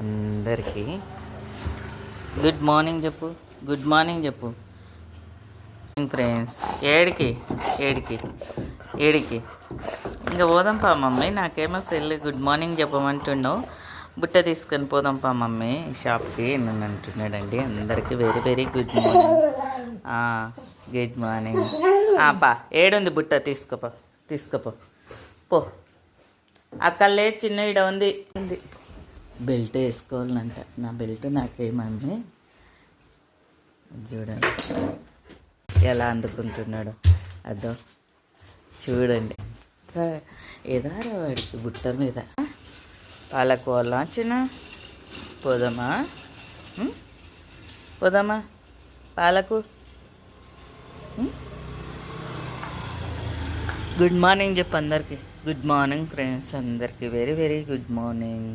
అందరికీ good morning చెప్పు. Good morning చెప్పు ఫ్రెండ్స్. ఏడికి ఏడికి ఏడికి ఇంకా పోదాంపా మమ్మీ, నాకేమో సెల్ గుడ్ మార్నింగ్ చెప్పమంటున్నావు. బుట్ట తీసుకొని పోదాంపా మమ్మీ షాప్కి నన్ను అంటున్నాడండి. అందరికీ very very good morning. Good morning. పా ఏడుంది బుట్ట, తీసుకోపో తీసుకోపో పో. అక్కలే చిన్న ఇడ ఉంది. బెల్ట్ వేసుకోవాలంట. నా బెల్ట్ నాకేమని చూడండి ఎలా అందుకుంటున్నాడు. అదో చూడండి. ఏదారా వాడికి బుట్ట మీద. పాలకోవాలా చిన్న? పోదామా పోదామా పాలకు? గుడ్ మార్నింగ్ చెప్పు అందరికి. గుడ్ మార్నింగ్ ఫ్రెండ్స్, అందరికీ వెరీ వెరీ గుడ్ మార్నింగ్.